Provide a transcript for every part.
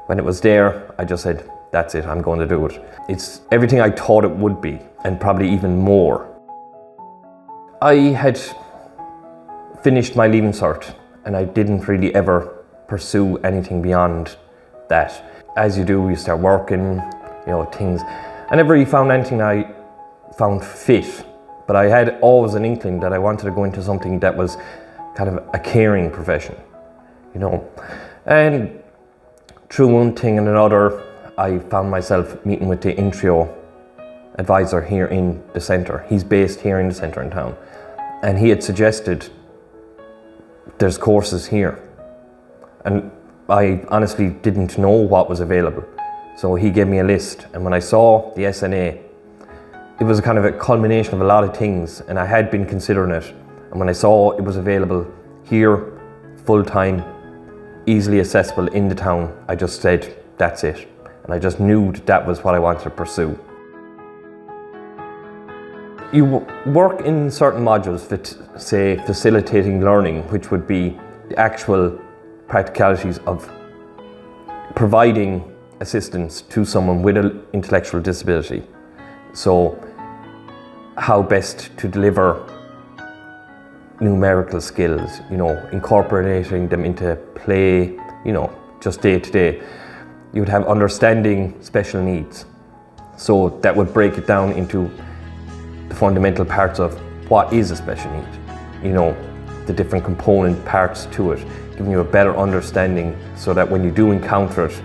When it was there, I just said, that's it, I'm going to do it. It's everything I thought it would be, and probably even more. I had finished my Leaving Cert, and I didn't really ever pursue anything beyond that. As you do, you start working, things. I never really found anything I found fit, but I had always an inkling that I wanted to go into something that was kind of a caring profession, And through one thing and another, I found myself meeting with the Intrio advisor here in the centre. He's based here in the centre in town. And he had suggested there's courses here. And I honestly didn't know what was available. So he gave me a list. And when I saw the SNA, it was a kind of a culmination of a lot of things. And I had been considering it. And when I saw it was available here, full-time, easily accessible in the town, I just said, that's it. And I just knew that was what I wanted to pursue. You work in certain modules that say facilitating learning, which would be the actual practicalities of providing assistance to someone with an intellectual disability. So how best to deliver numerical skills, incorporating them into play, just day to day. You would have understanding special needs. So that would break it down into the fundamental parts of what is a special need, the different component parts to it, giving you a better understanding so that when you do encounter it,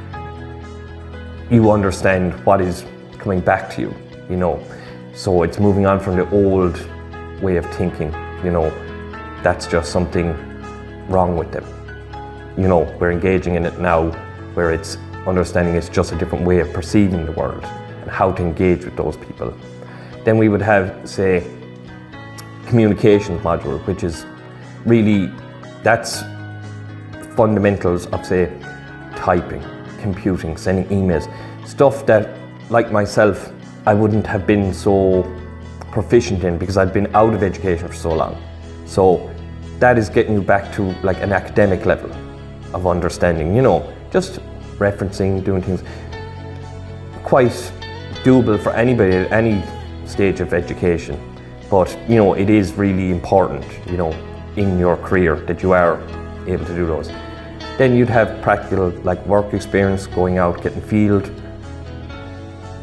you understand what is coming back to you, So it's moving on from the old way of thinking, that's just something wrong with them. We're engaging in it now where it's understanding it's just a different way of perceiving the world and how to engage with those people. Then we would have, say, communications module, which is really, that's fundamentals of, say, typing, computing, sending emails, stuff that, like myself, I wouldn't have been so proficient in because I'd been out of education for so long. So that is getting you back to like an academic level of understanding, just referencing, doing things quite doable for anybody at any stage of education. But, it is really important, in your career that you are able to do those. Then you'd have practical, like work experience, going out, getting field,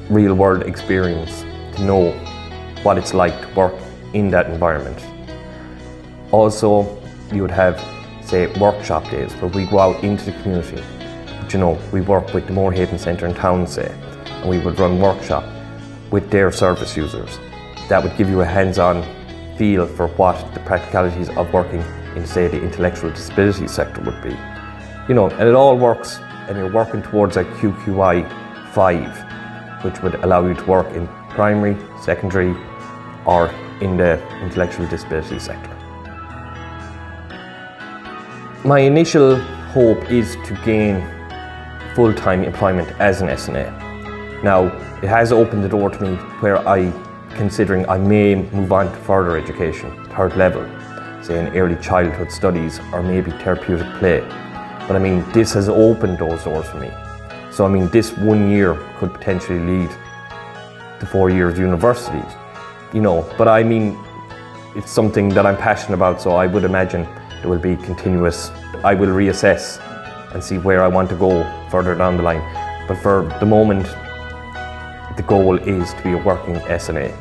real world experience to know what it's like to work in that environment. Also, you would have, say, workshop days where we go out into the community. But, we work with the Moorhaven Centre in town, say, and we would run workshop with their service users. That would give you a hands-on feel for what the practicalities of working in, say, the intellectual disability sector would be. And it all works, and you're working towards a QQI 5, which would allow you to work in primary, secondary, or in the intellectual disability sector. My initial hope is to gain full-time employment as an SNA. Now, it has opened the door to me where considering I may move on to further education, third level, say in early childhood studies or maybe therapeutic play. But this has opened those doors for me. So this 1 year could potentially lead to 4 years university, but it's something that I'm passionate about, so I would imagine it will be continuous. I will reassess and see where I want to go further down the line. But for the moment, the goal is to be a working SNA.